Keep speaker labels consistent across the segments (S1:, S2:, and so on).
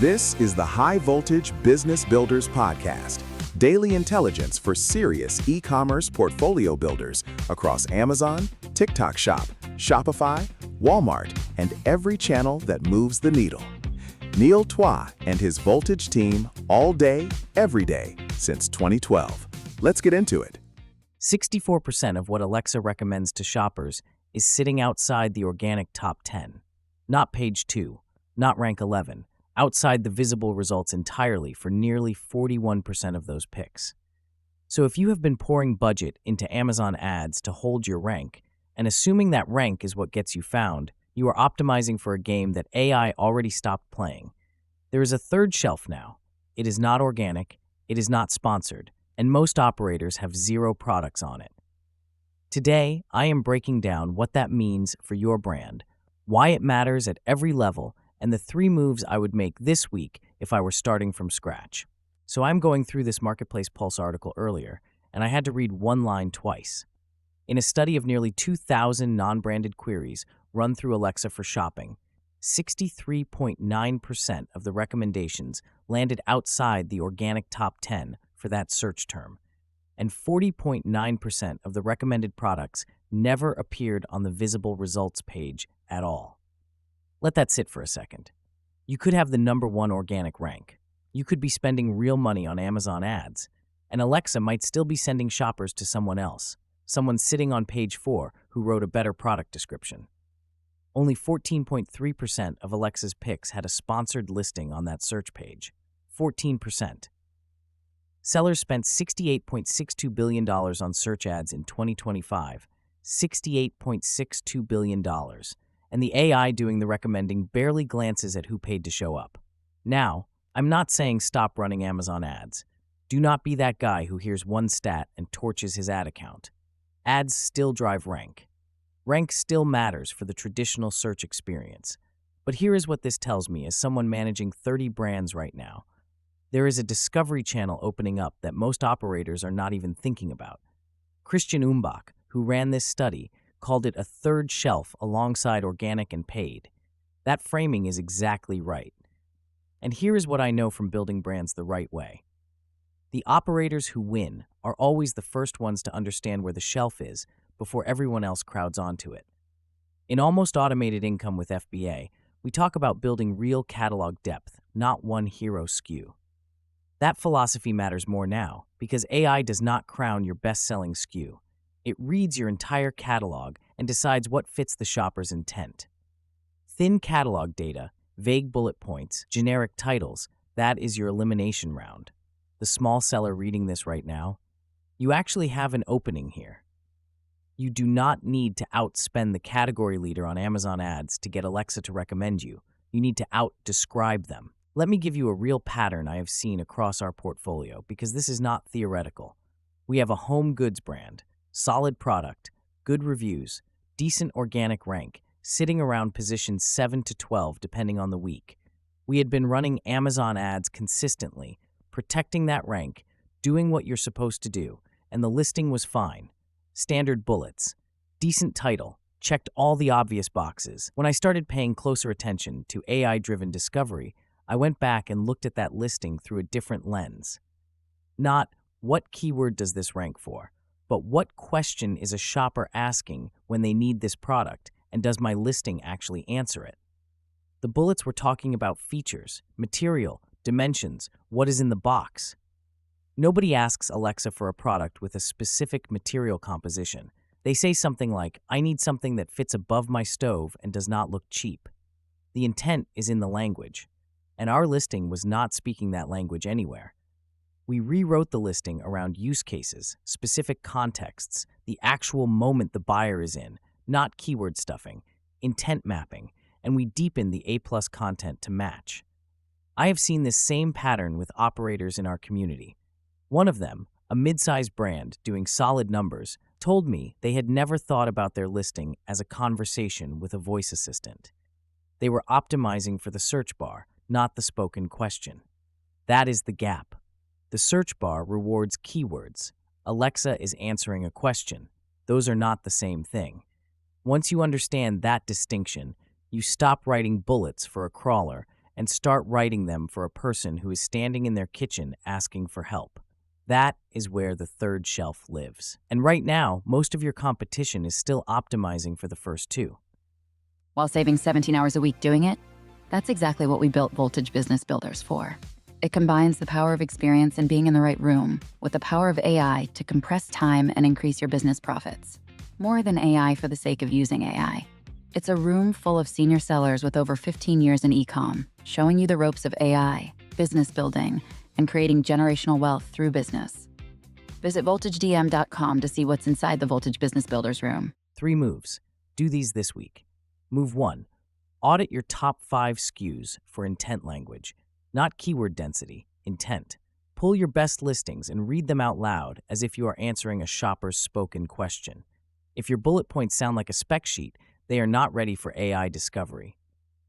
S1: This is the High Voltage Business Builders Podcast, daily intelligence for serious e-commerce portfolio builders across Amazon, TikTok Shop, Shopify, Walmart, and every channel that moves the needle. Neil Twa and his Voltage team all day, every day, since 2012. Let's get into it.
S2: 64% of what Alexa recommends to shoppers is sitting outside the organic top 10. Not page 2, not rank 11, outside the visible results entirely for nearly 41% of those picks. So if you have been pouring budget into Amazon ads to hold your rank, and assuming that rank is what gets you found, you are optimizing for a game that AI already stopped playing. There is a third shelf now. It is not organic, it is not sponsored, and most operators have zero products on it. Today, I am breaking down what that means for your brand, why it matters at every level, and the 3 moves I would make this week if I were starting from scratch. So I'm going through this Marketplace Pulse article earlier, and I had to read one line twice. In a study of nearly 2,000 non-branded queries run through Alexa for shopping, 63.9% of the recommendations landed outside the organic top 10 for that search term, and 40.9% of the recommended products never appeared on the visible results page at all. Let that sit for a second. You could have the number 1 organic rank. You could be spending real money on Amazon ads, and Alexa might still be sending shoppers to someone else, someone sitting on page 4 who wrote a better product description. Only 14.3% of Alexa's picks had a sponsored listing on that search page. 14%. Sellers spent $68.62 billion on search ads in 2025. $68.62 billion. And the AI doing the recommending barely glances at who paid to show up. Now, I'm not saying stop running Amazon ads. Do not be that guy who hears one stat and torches his ad account. Ads still drive rank. Rank still matters for the traditional search experience. But here is what this tells me as someone managing 30 brands right now. There is a discovery channel opening up that most operators are not even thinking about. Christian Umbach, who ran this study, called it a third shelf alongside organic and paid. That framing is exactly right. And here is what I know from building brands the right way. The operators who win are always the first ones to understand where the shelf is before everyone else crowds onto it. In Almost Automated Income with FBA, we talk about building real catalog depth, not one hero SKU. That philosophy matters more now because AI does not crown your best-selling SKU. It reads your entire catalog and decides what fits the shopper's intent. Thin catalog data, vague bullet points, generic titles, that is your elimination round. The small seller reading this right now, you actually have an opening here. You do not need to outspend the category leader on Amazon ads to get Alexa to recommend you. You need to out-describe them. Let me give you a real pattern I have seen across our portfolio because this is not theoretical. We have a home goods brand. Solid product, good reviews, decent organic rank, sitting around positions 7 to 12 depending on the week. We had been running Amazon ads consistently, protecting that rank, doing what you're supposed to do, and the listing was fine. Standard bullets, decent title, checked all the obvious boxes. When I started paying closer attention to AI-driven discovery, I went back and looked at that listing through a different lens. Not, what keyword does this rank for? But what question is a shopper asking when they need this product, and does my listing actually answer it? The bullets were talking about features, material, dimensions, what is in the box. Nobody asks Alexa for a product with a specific material composition. They say something like, I need something that fits above my stove and does not look cheap. The intent is in the language, and our listing was not speaking that language anywhere. We rewrote the listing around use cases, specific contexts, the actual moment the buyer is in, not keyword stuffing, intent mapping, and we deepened the A+ content to match. I have seen this same pattern with operators in our community. One of them, a mid-sized brand doing solid numbers, told me they had never thought about their listing as a conversation with a voice assistant. They were optimizing for the search bar, not the spoken question. That is the gap. The search bar rewards keywords. Alexa is answering a question. Those are not the same thing. Once you understand that distinction, you stop writing bullets for a crawler and start writing them for a person who is standing in their kitchen asking for help. That is where the third shelf lives. And right now, most of your competition is still optimizing for the first two.
S3: While saving 17 hours a week doing it, that's exactly what we built Voltage Business Builders for. It combines the power of experience and being in the right room with the power of AI to compress time and increase your business profits. More than AI for the sake of using AI. It's a room full of senior sellers with over 15 years in e-com, showing you the ropes of AI, business building, and creating generational wealth through business. Visit VoltageDM.com to see what's inside the Voltage Business Builders room.
S2: 3 moves. Do these this week. Move 1. Audit your top 5 SKUs for intent language, not keyword density, intent. Pull your best listings and read them out loud as if you are answering a shopper's spoken question. If your bullet points sound like a spec sheet, they are not ready for AI discovery.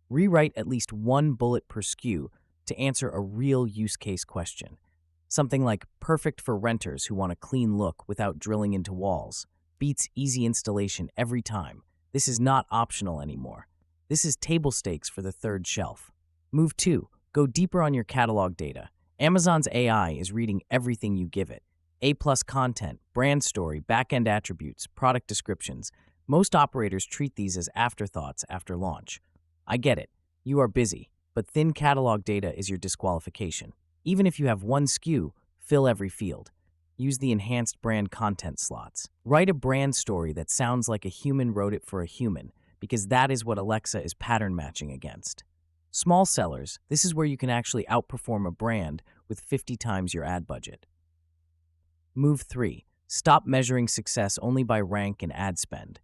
S2: Rewrite at least 1 bullet per SKU to answer a real use case question. Something like perfect for renters who want a clean look without drilling into walls. Beats easy installation every time. This is not optional anymore. This is table stakes for the third shelf. Move 2. Go deeper on your catalog data. Amazon's AI is reading everything you give it. A-plus content, brand story, back-end attributes, product descriptions. Most operators treat these as afterthoughts after launch. I get it. You are busy, but thin catalog data is your disqualification. Even if you have 1 SKU, fill every field. Use the enhanced brand content slots. Write a brand story that sounds like a human wrote it for a human, because that is what Alexa is pattern matching against. Small sellers, this is where you can actually outperform a brand with 50 times your ad budget. Move 3. Stop measuring success only by rank and ad spend.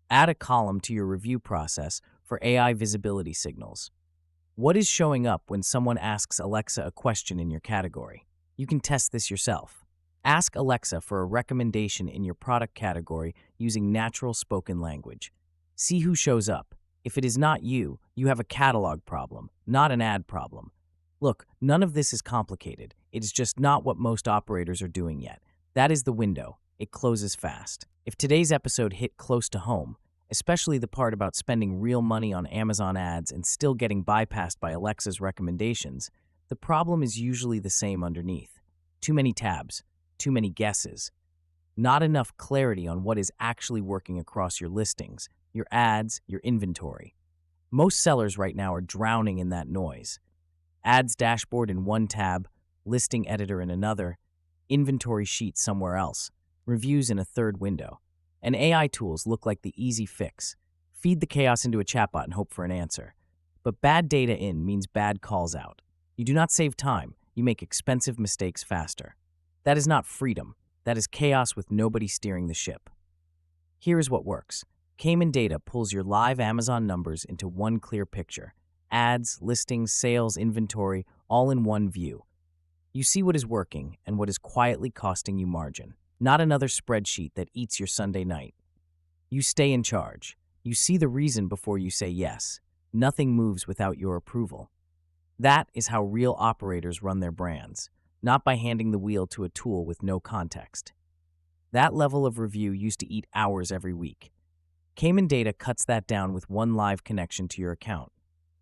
S2: Add a column to your review process for AI visibility signals. What is showing up when someone asks Alexa a question in your category? You can test this yourself. Ask Alexa for a recommendation in your product category using natural spoken language. See who shows up. If it is not you, you have a catalog problem, not an ad problem. Look, none of this is complicated. It is just not what most operators are doing yet. That is the window. It closes fast. If today's episode hit close to home, especially the part about spending real money on Amazon ads and still getting bypassed by Alexa's recommendations, the problem is usually the same underneath. Too many tabs, too many guesses, not enough clarity on what is actually working across your listings, your ads, your inventory. Most sellers right now are drowning in that noise. Ads dashboard in one tab, listing editor in another, inventory sheet somewhere else, reviews in a third window. And AI tools look like the easy fix. Feed the chaos into a chatbot and hope for an answer. But bad data in means bad calls out. You do not save time, you make expensive mistakes faster. That is not freedom. That is chaos with nobody steering the ship. Here is what works. Caiman Data pulls your live Amazon numbers into one clear picture. Ads, listings, sales, inventory, all in one view. You see what is working and what is quietly costing you margin. Not another spreadsheet that eats your Sunday night. You stay in charge. You see the reason before you say yes. Nothing moves without your approval. That is how real operators run their brands, not by handing the wheel to a tool with no context. That level of review used to eat hours every week. Caiman Data cuts that down with one live connection to your account.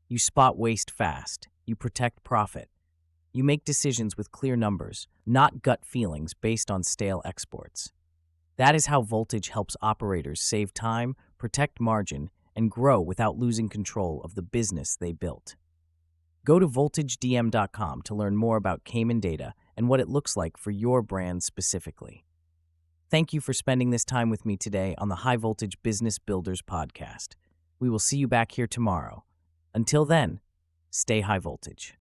S2: You spot waste fast. You protect profit. You make decisions with clear numbers, not gut feelings based on stale exports. That is how Voltage helps operators save time, protect margin, and grow without losing control of the business they built. Go to VoltageDM.com to learn more about Caiman Data and what it looks like for your brand specifically. Thank you for spending this time with me today on the High Voltage Business Builders podcast. We will see you back here tomorrow. Until then, stay high voltage.